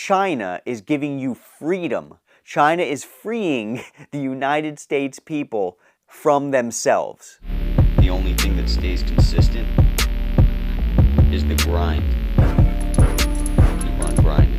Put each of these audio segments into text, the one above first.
China is giving you freedom. China is freeing the United States people from themselves. The only thing that stays consistent is the grind. Keep on grinding.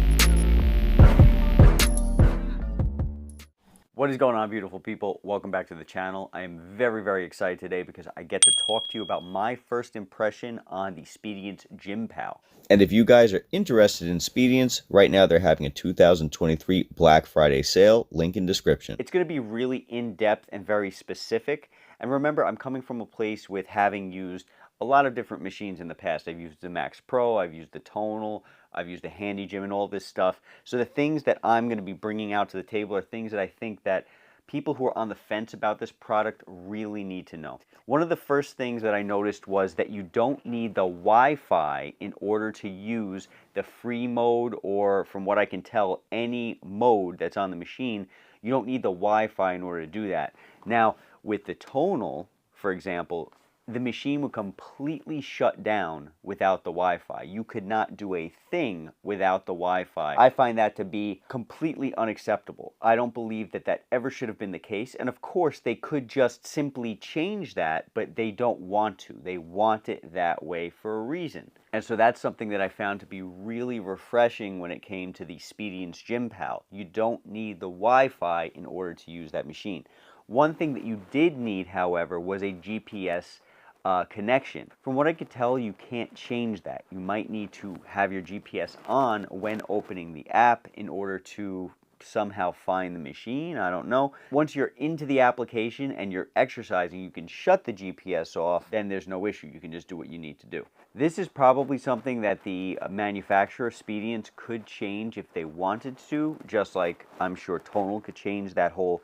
What is going on, beautiful people? Welcome back to the channel. I am very, very excited today because I get to talk to you about my first impression on the Speedience Gym Pal. And if you guys are interested in Speedience, right now they're having a 2023 Black Friday sale, link in description. It's going to be really in-depth and very specific. And remember, I'm coming from a place with having used a lot of different machines in the past. I've used the Max Pro, I've used the Tonal, I've used the handygym and all this stuff. So the things that I'm going to be bringing out to the table are things that I think that people who are on the fence about this product really need to know. One of the first things that I noticed was that you don't need the Wi-Fi in order to use the free mode, or from what I can tell, any mode that's on the machine. You don't need the Wi-Fi in order to do that. Now, with the Tonal, for example, the machine would completely shut down without the Wi-Fi. You could not do a thing without the Wi-Fi. I find that to be completely unacceptable. I don't believe that that ever should have been the case. And of course, they could just simply change that, but they don't want to. They want it that way for a reason. And so that's something that I found to be really refreshing when it came to the Speedience Gym Pal. You don't need the Wi-Fi in order to use that machine. One thing that you did need, however, was a GPS connection. From what I could tell, you can't change that. You might need to have your GPS on when opening the app in order to somehow find the machine. I don't know. Once you're into the application and you're exercising, you can shut the GPS off. Then there's no issue. You can just do what you need to do. This is probably something that the manufacturer, Speedience, could change if they wanted to, just like I'm sure Tonal could change that whole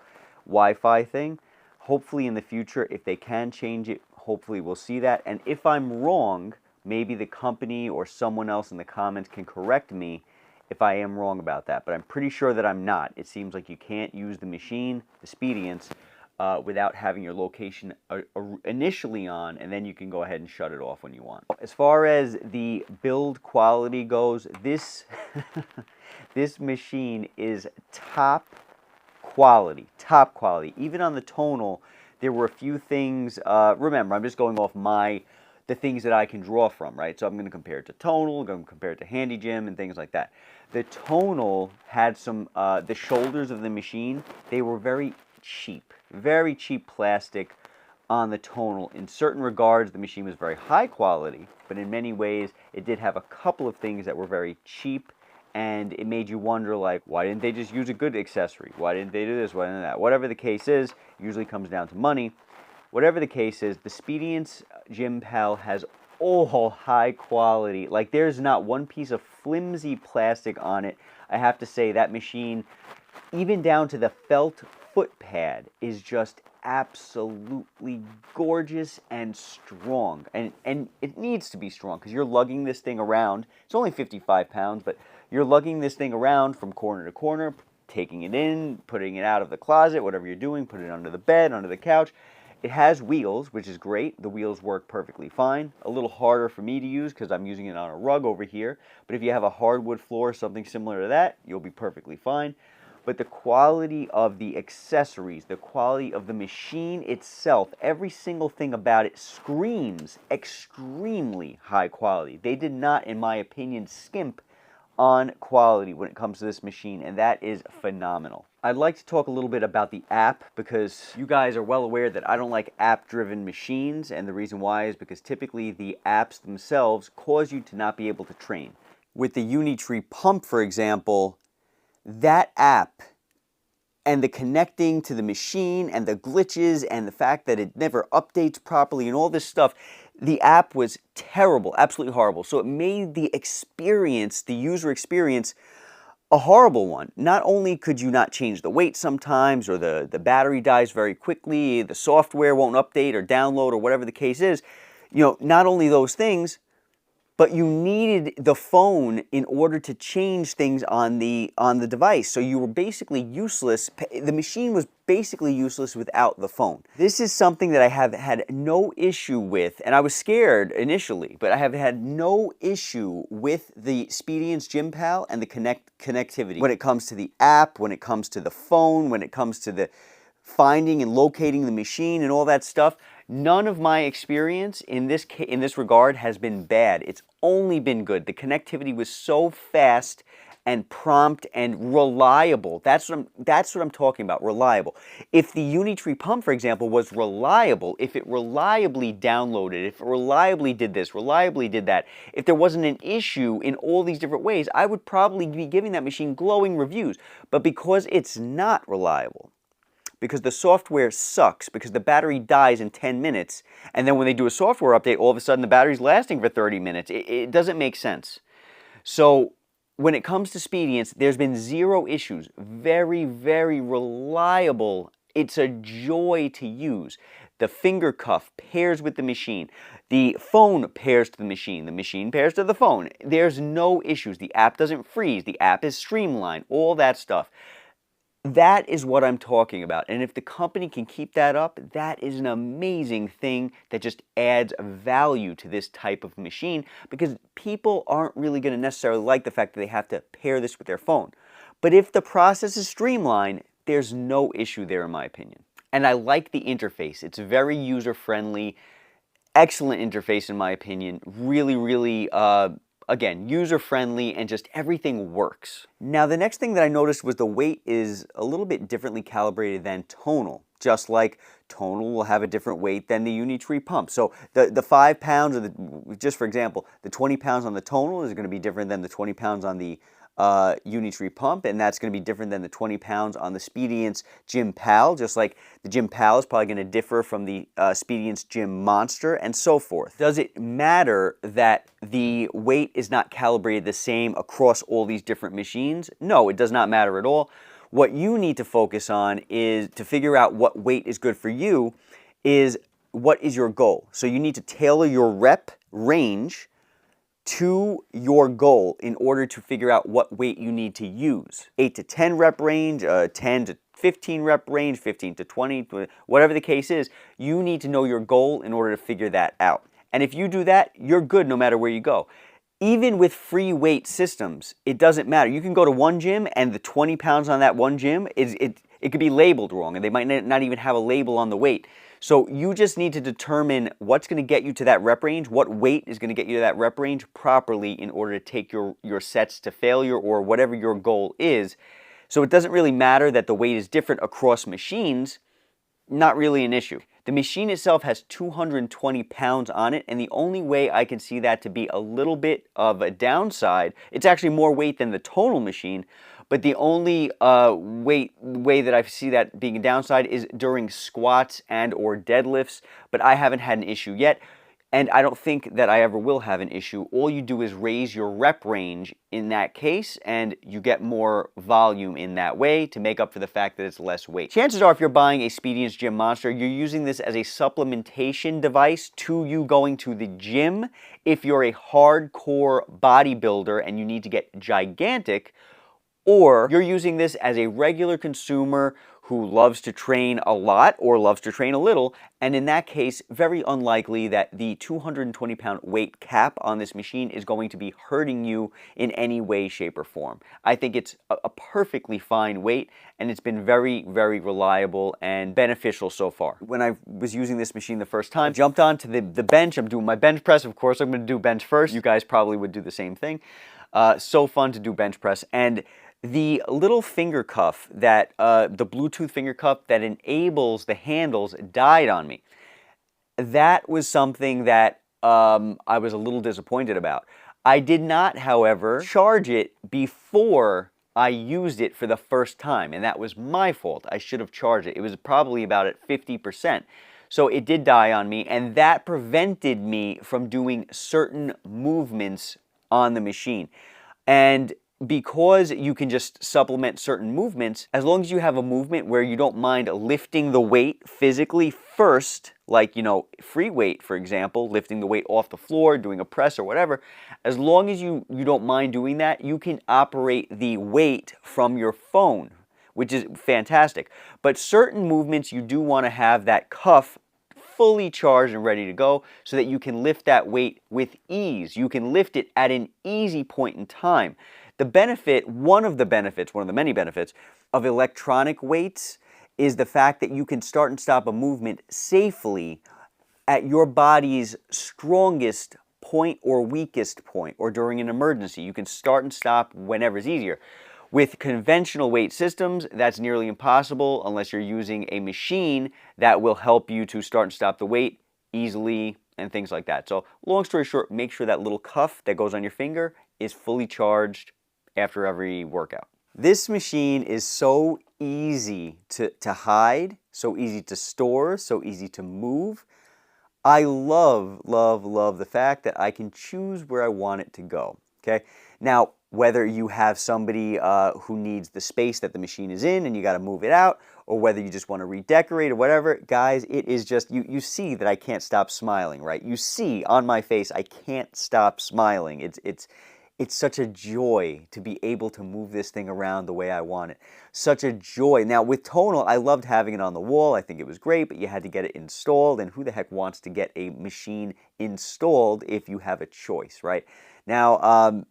Wi-Fi thing. Hopefully in the future, if they can change it, hopefully we'll see that. And if I'm wrong, maybe the company or someone else in the comments can correct me if I am wrong about that. But I'm pretty sure that I'm not. It seems like you can't use the machine, the Speedience, without having your location initially on, and then you can go ahead and shut it off when you want. As far as the build quality goes, this this machine is top quality. Even on the Tonal, there were a few things. Remember, I'm just going off the things that I can draw from, right? So I'm going to compare it to Tonal, I'm going to compare it to handygym and things like that. The Tonal had some, the shoulders of the machine, they were very cheap plastic on the Tonal. In certain regards, the machine was very high quality, but in many ways, it did have a couple of things that were very cheap. And it made you wonder, like, why didn't they just use a good accessory? Why didn't they do this? Why didn't that? Whatever the case is, usually comes down to money. Whatever the case is, the Speedience Gym Pal has all high quality. Like, there's not one piece of flimsy plastic on it. I have to say, that machine, even down to the felt foot pad, is just absolutely gorgeous and strong. And it needs to be strong because you're lugging this thing around. It's only 55 pounds, but you're lugging this thing around from corner to corner, taking it in, putting it out of the closet, whatever you're doing, put it under the bed, under the couch. It has wheels, which is great. The wheels work perfectly fine. A little harder for me to use because I'm using it on a rug over here. But if you have a hardwood floor or something similar to that, you'll be perfectly fine. But the quality of the accessories, the quality of the machine itself, every single thing about it screams extremely high quality. They did not, in my opinion, skimp on quality when it comes to this machine, and that is phenomenal. I'd like to talk a little bit about the app because you guys are well aware that I don't like app-driven machines, and the reason why is because typically the apps themselves cause you to not be able to train. With the Unitree pump, for example, that app and the connecting to the machine and the glitches and the fact that it never updates properly and all this stuff, the app was terrible, absolutely horrible. So it made the experience, the user experience, a horrible one. Not only could you not change the weight sometimes, or the battery dies very quickly, the software won't update or download or whatever the case is, you know, not only those things, but you needed the phone in order to change things on the device. So you were basically useless. The machine was basically useless without the phone. This is something that I have had no issue with, and I was scared initially, but I have had no issue with the Speediance Gym Pal and the connectivity. When it comes to the app, when it comes to the phone, when it comes to the finding and locating the machine and all that stuff, none of my experience in this regard has been bad. It's only been good. The connectivity was so fast and prompt and reliable. That's what I'm talking about, reliable. If the Unitree pump, for example, was reliable, if it reliably downloaded, if it reliably did this, reliably did that, if there wasn't an issue in all these different ways, I would probably be giving that machine glowing reviews. But because it's not reliable, because the software sucks, because the battery dies in 10 minutes, and then when they do a software update, all of a sudden the battery's lasting for 30 minutes. It doesn't make sense. So when it comes to Speediance, there's been zero issues. Very, very reliable. It's a joy to use. The finger cuff pairs with the machine. The phone pairs to the machine. The machine pairs to the phone. There's no issues. The app doesn't freeze. The app is streamlined. All that stuff. That is what I'm talking about. And if the company can keep that up, that is an amazing thing that just adds value to this type of machine, because people aren't really going to necessarily like the fact that they have to pair this with their phone. But if the process is streamlined, there's no issue there in my opinion. And I like the interface. It's very user-friendly, excellent interface in my opinion. Really, really again, user-friendly, and just everything works. Now, the next thing that I noticed was the weight is a little bit differently calibrated than Tonal. Just like Tonal will have a different weight than the Unitree pump. So the 5 pounds, or just for example, the 20 pounds on the Tonal is going to be different than the 20 pounds on the Unitree pump, and that's going to be different than the 20 pounds on the Speediance Gym Pal, just like the Gym Pal is probably going to differ from the Speediance Gym Monster, and so forth. Does it matter that the weight is not calibrated the same across all these different machines? No, it does not matter at all. What you need to focus on is to figure out what weight is good for you, is what is your goal. So you need to tailor your rep range to your goal in order to figure out what weight you need to use. 8 to 10 rep range, 10 to 15 rep range, 15 to 20, whatever the case is, you need to know your goal in order to figure that out. And if you do that, you're good no matter where you go. Even with free weight systems, it doesn't matter. You can go to one gym and the 20 pounds on that one gym, it could be labeled wrong, and they might not even have a label on the weight. So you just need to determine what's going to get you to that rep range, what weight is going to get you to that rep range properly in order to take your sets to failure or whatever your goal is. So it doesn't really matter that the weight is different across machines, not really an issue. The machine itself has 220 pounds on it, and the only way I can see that to be a little bit of a downside, it's actually more weight than the Tonal machine, but the only way that I see that being a downside is during squats and or deadlifts, but I haven't had an issue yet, and I don't think that I ever will have an issue. All you do is raise your rep range in that case, and you get more volume in that way to make up for the fact that it's less weight. Chances are if you're buying a Speediance Gym Monster, you're using this as a supplementation device to you going to the gym. If you're a hardcore bodybuilder and you need to get gigantic, or you're using this as a regular consumer who loves to train a lot or loves to train a little, and in that case, very unlikely that the 220-pound weight cap on this machine is going to be hurting you in any way, shape, or form. I think it's a perfectly fine weight, and it's been very, very reliable and beneficial so far. When I was using this machine the first time, I jumped onto the bench. I'm doing my bench press. Of course, I'm going to do bench first. You guys probably would do the same thing. So fun to do bench press. And the little finger cuff that, the Bluetooth finger cuff that enables the handles died on me. That was something that I was a little disappointed about. I did not, however, charge it before I used it for the first time, and that was my fault. I should have charged it. It was probably about at 50%. So it did die on me, and that prevented me from doing certain movements on the machine. And because you can just supplement certain movements, as long as you have a movement where you don't mind lifting the weight physically first, like, free weight, for example, lifting the weight off the floor, doing a press or whatever, as long as you don't mind doing that, you can operate the weight from your phone, which is fantastic. But certain movements, you do want to have that cuff fully charged and ready to go so that you can lift that weight with ease. You can lift it at an easy point in time. The benefit, one of the many benefits of electronic weights is the fact that you can start and stop a movement safely at your body's strongest point or weakest point, or during an emergency. You can start and stop whenever is easier. With conventional weight systems, that's nearly impossible unless you're using a machine that will help you to start and stop the weight easily and things like that. So long story short, make sure that little cuff that goes on your finger is fully charged after every workout. This machine is so easy to hide, so easy to store, so easy to move. I love, love, love the fact that I can choose where I want it to go, okay? Now, whether you have somebody who needs the space that the machine is in and you got to move it out, or whether you just want to redecorate or whatever, guys, it is just, you see that I can't stop smiling, right? You see on my face I can't stop smiling. It's such a joy to be able to move this thing around the way I want it. Such a joy. Now, with Tonal, I loved having it on the wall. I think it was great, but you had to get it installed, and who the heck wants to get a machine installed if you have a choice, right? Now,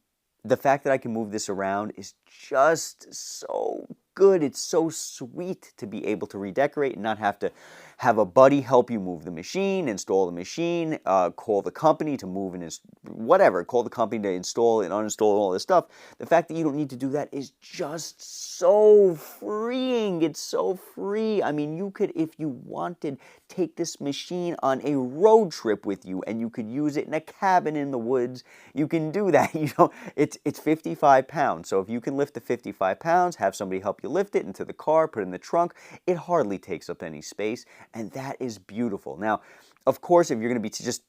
the fact that I can move this around is just so good. It's so sweet to be able to redecorate and not have to have a buddy help you move the machine, install the machine, call the company to move and whatever, call the company to install and uninstall all this stuff. The fact that you don't need to do that is just so freeing. It's so free. I mean, you could, if you wanted, take this machine on a road trip with you, and you could use it in a cabin in the woods. You can do that. It's 55 pounds. So if you can lift the 55 pounds, have somebody help you lift it into the car, put it in the trunk, it hardly takes up any space, and that is beautiful. Now, of course, if you're going to be just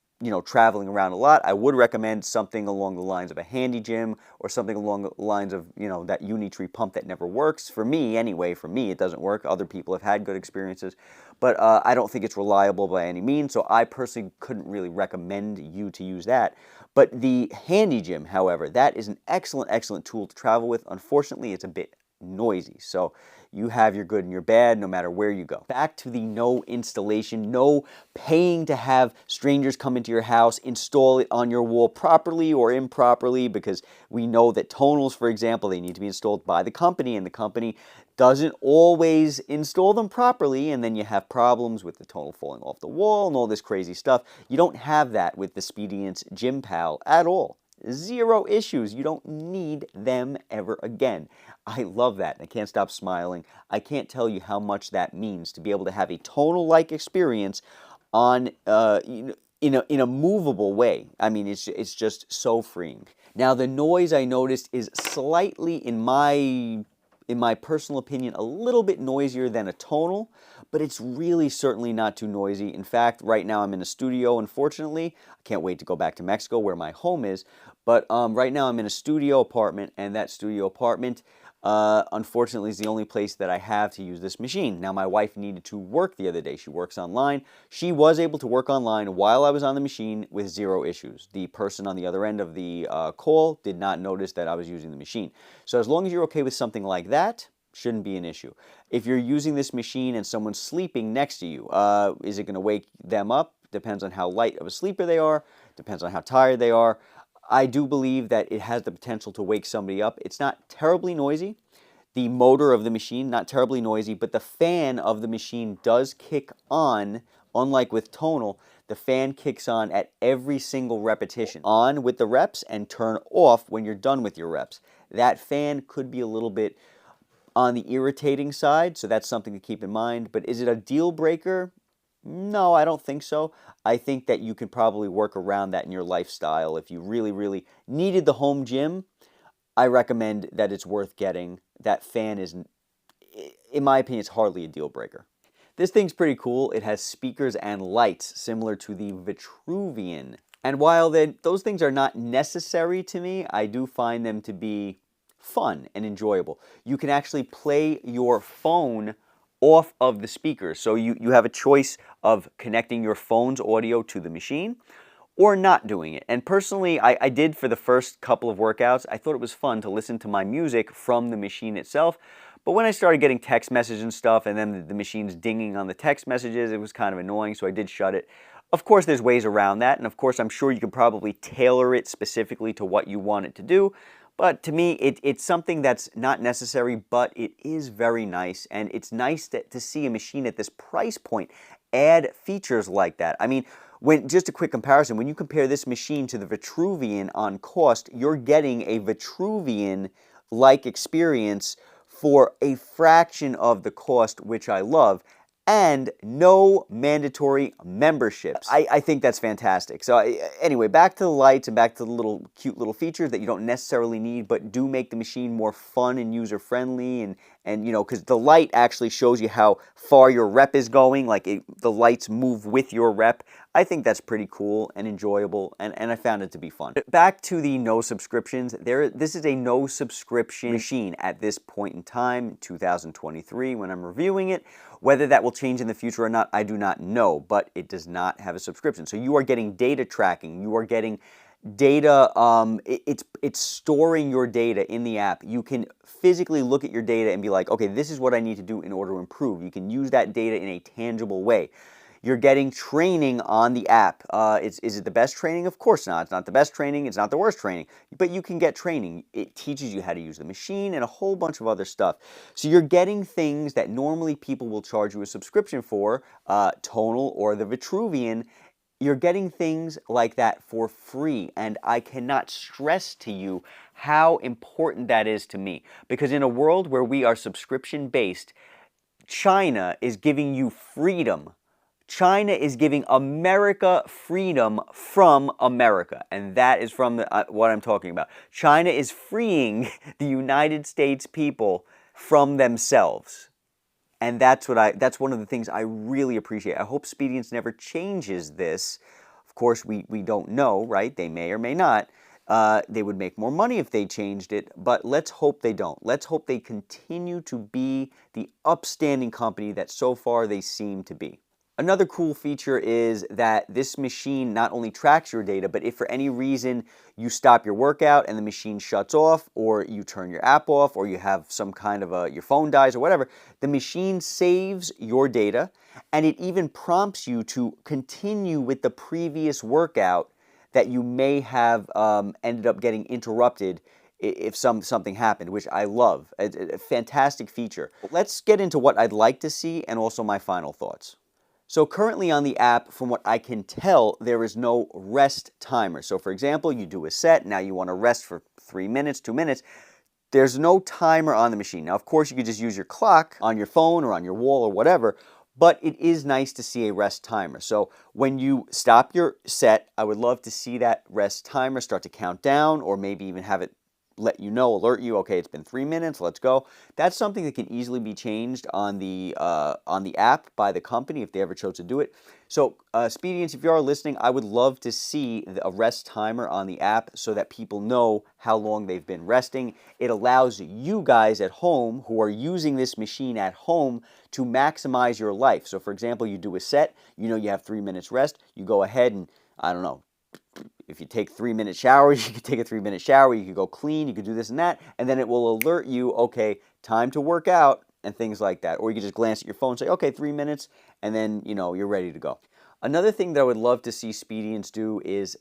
traveling around a lot, I would recommend something along the lines of a handy gym, or something along the lines of, that Unitree pump that never works. For me, anyway, it doesn't work. Other people have had good experiences, but I don't think it's reliable by any means, so I personally couldn't really recommend you to use that. But the handy gym, however, that is an excellent, excellent tool to travel with. Unfortunately, it's a bit noisy, so you have your good and your bad no matter where you go. Back to the no installation, no paying to have strangers come into your house, install it on your wall properly or improperly, because we know that tonals, for example, they need to be installed by the company, and the company doesn't always install them properly, and then you have problems with the tonal falling off the wall and all this crazy stuff. You don't have that with the Speediance Gym Pal at all. Zero issues. You don't need them ever again. I love that. I can't stop smiling. I can't tell you how much that means to be able to have a tonal-like experience on in a movable way. I mean, it's just so freeing. Now, the noise I noticed is slightly, in my personal opinion, a little bit noisier than a tonal, but it's really certainly not too noisy. In fact, right now I'm in a studio, unfortunately. I can't wait to go back to Mexico where my home is, but right now I'm in a studio apartment, and that studio apartment, unfortunately, is the only place that I have to use this machine. Now, my wife needed to work the other day. She works online. She was able to work online while I was on the machine with zero issues. The person on the other end of the call did not notice that I was using the machine. So as long as you're okay with something like that, shouldn't be an issue. If you're using this machine and someone's sleeping next to you, is it going to wake them up? Depends on how light of a sleeper they are. Depends on how tired they are. I do believe that it has the potential to wake somebody up. It's not terribly noisy. The motor of the machine, not terribly noisy, but the fan of the machine does kick on. Unlike with tonal, the fan kicks on at every single repetition. On with the reps and turn off when you're done with your reps. That fan could be a little bit on the irritating side, so that's something to keep in mind. But is it a deal breaker? No, I don't think so. I think that you could probably work around that in your lifestyle. If you really, really needed the home gym, I recommend that it's worth getting. That fan is, in my opinion, it's hardly a deal breaker. This thing's pretty cool. It has speakers and lights similar to the Vitruvian. And while those things are not necessary to me, I do find them to be fun and enjoyable. You can actually play your phone off of the speakers. So you have a choice of connecting your phone's audio to the machine or not doing it. And personally, I did for the first couple of workouts. I thought it was fun to listen to my music from the machine itself. But when I started getting text messages and stuff, and then the machine's dinging on the text messages, it was kind of annoying, so I did shut it. Of course, there's ways around that, and of course, I'm sure you could probably tailor it specifically to what you want it to do. But to me, it's something that's not necessary, but it is very nice, and it's nice to see a machine at this price point add features like that. I mean, just a quick comparison, when you compare this machine to the Vitruvian on cost, you're getting a Vitruvian-like experience for a fraction of the cost, which I love, and no mandatory memberships. I think that's fantastic. So anyway, back to the lights and back to the cute little features that you don't necessarily need, but do make the machine more fun and user-friendly, and you know, because the light actually shows you how far your rep is going, like the lights move with your rep. I think that's pretty cool and enjoyable, and I found it to be fun. Back to the no subscriptions. This is a no subscription machine at this point in time, 2023, when I'm reviewing it. Whether that will change in the future or not, I do not know, but it does not have a subscription. So you are getting data tracking. You are getting data, it's storing your data in the app. You can physically look at your data and be like, okay, this is what I need to do in order to improve. You can use that data in a tangible way. You're getting training on the app. Is it the best training? Of course not. It's not the best training. It's not the worst training. But you can get training. It teaches you how to use the machine and a whole bunch of other stuff. So you're getting things that normally people will charge you a subscription for, Tonal or the Vitruvian. You're getting things like that for free. And I cannot stress to you how important that is to me. Because in a world where we are subscription-based, China is giving you freedom. China is giving America freedom from America, and that is from what I'm talking about. China is freeing the United States people from themselves, and that's one of the things I really appreciate. I hope Speediance never changes this. Of course, we don't know, right? They may or may not. They would make more money if they changed it, but let's hope they don't. Let's hope they continue to be the upstanding company that so far they seem to be. Another cool feature is that this machine not only tracks your data, but if for any reason you stop your workout and the machine shuts off, or you turn your app off, or you have some kind of your phone dies or whatever, the machine saves your data, and it even prompts you to continue with the previous workout that you may have ended up getting interrupted if something happened, which I love. A fantastic feature. Let's get into what I'd like to see and also my final thoughts. So currently on the app, from what I can tell, there is no rest timer. So for example, you do a set, now you want to rest for 3 minutes, 2 minutes. There's no timer on the machine. Now, of course, you could just use your clock on your phone or on your wall or whatever, but it is nice to see a rest timer. So when you stop your set, I would love to see that rest timer start to count down, or maybe even have it let you know, alert you, okay, it's been 3 minutes, let's go. That's something that can easily be changed on the app by the company if they ever chose to do it. So Speediance, if you are listening, I would love to see a rest timer on the app so that people know how long they've been resting. It allows you guys at home who are using this machine at home to maximize your life. So for example, you do a set, you know you have 3 minutes rest, you go ahead and, I don't know, if you take 3-minute showers, you could take a 3-minute shower, you could go clean, you could do this and that, and then it will alert you, okay, time to work out, and things like that. Or you could just glance at your phone and say, okay, 3 minutes, and then, you know, you're ready to go. Another thing that I would love to see Speediance do is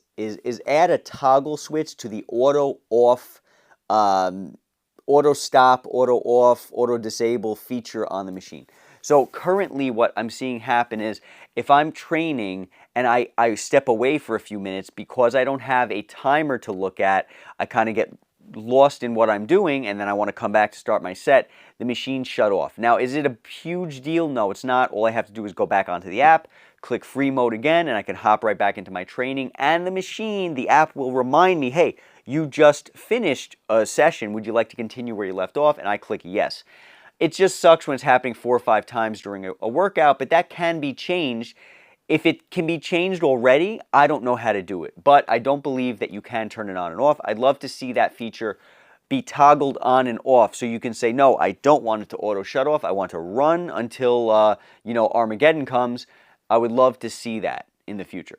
add a toggle switch to the auto off, auto stop, auto off, auto disable feature on the machine. So currently what I'm seeing happen is if I'm training and I step away for a few minutes, because I don't have a timer to look at, I kind of get lost in what I'm doing, and then I want to come back to start my set, the machine shut off. Now, is it a huge deal? No, it's not. All I have to do is go back onto the app, click free mode again, and I can hop right back into my training, and the machine, the app will remind me, hey, you just finished a session. Would you like to continue where you left off? And I click yes. It just sucks when it's happening 4 or 5 times during a workout, but that can be changed. If it can be changed already, I don't know how to do it, but I don't believe that you can turn it on and off. I'd love to see that feature be toggled on and off. So you can say, no, I don't want it to auto shut off. I want to run until, Armageddon comes. I would love to see that in the future.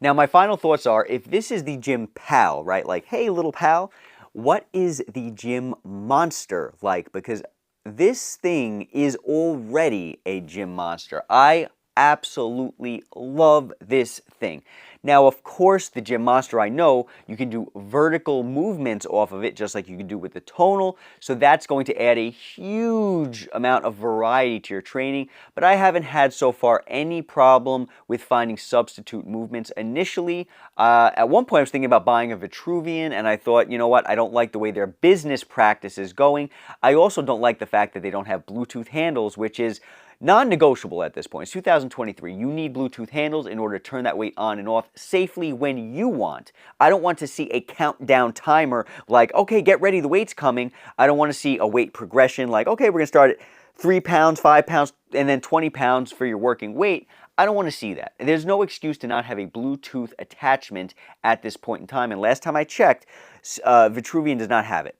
Now, my final thoughts are, if this is the gym pal, right, like, hey, little pal, what is the gym monster like? Because this thing is already a gym monster. I absolutely love this thing. Now, of course, the Gym Monster, I know you can do vertical movements off of it, just like you can do with the Tonal, so that's going to add a huge amount of variety to your training, but I haven't had so far any problem with finding substitute movements. Initially, at one point I was thinking about buying a Vitruvian, and I thought, you know what, I don't like the way their business practice is going. I also don't like the fact that they don't have Bluetooth handles, which is non-negotiable at this point. It's 2023. You need Bluetooth handles in order to turn that weight on and off safely when you want. I don't want to see a countdown timer like, okay, get ready, the weight's coming. I don't want to see a weight progression like, okay, we're going to start at 3 pounds, 5 pounds, and then 20 pounds for your working weight. I don't want to see that. There's no excuse to not have a Bluetooth attachment at this point in time, and last time I checked, Vitruvian does not have it.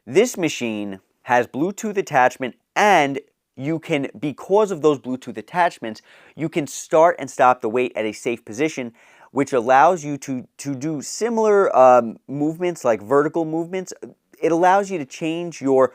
This machine has Bluetooth attachment, and you can, because of those Bluetooth attachments, you can start and stop the weight at a safe position, which allows you to do similar movements like vertical movements. It allows you to change your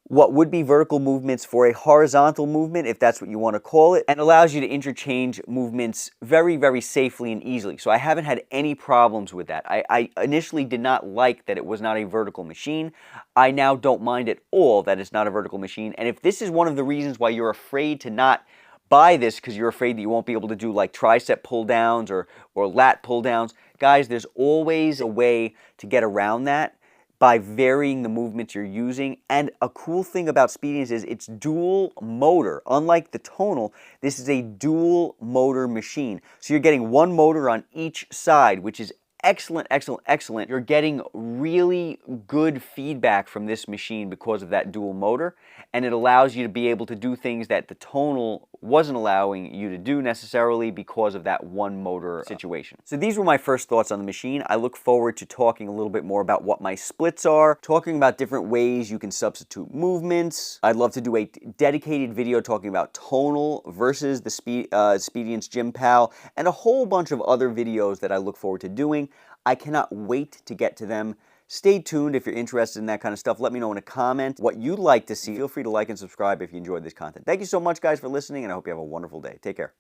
what would be vertical movements for a horizontal movement, if that's what you want to call it, and allows you to interchange movements very, very safely and easily. So I haven't had any problems with that. I initially did not like that it was not a vertical machine. I now don't mind at all that it's not a vertical machine. And if this is one of the reasons why you're afraid to not buy this because you're afraid that you won't be able to do like tricep pull downs or lat pull downs, guys, there's always a way to get around that by varying the movements you're using. And a cool thing about Speediance is it's dual motor. Unlike the Tonal, this is a dual motor machine. So you're getting one motor on each side, which is excellent, excellent, excellent. You're getting really good feedback from this machine because of that dual motor, and it allows you to be able to do things that the Tonal wasn't allowing you to do necessarily because of that one motor situation. So these were my first thoughts on the machine. I look forward to talking a little bit more about what my splits are, talking about different ways you can substitute movements. I'd love to do a dedicated video talking about Tonal versus the Speediance Gym Pal, and a whole bunch of other videos that I look forward to doing. I cannot wait to get to them. Stay tuned if you're interested in that kind of stuff. Let me know in a comment what you'd like to see. Feel free to like and subscribe if you enjoyed this content. Thank you so much, guys, for listening, and I hope you have a wonderful day. Take care.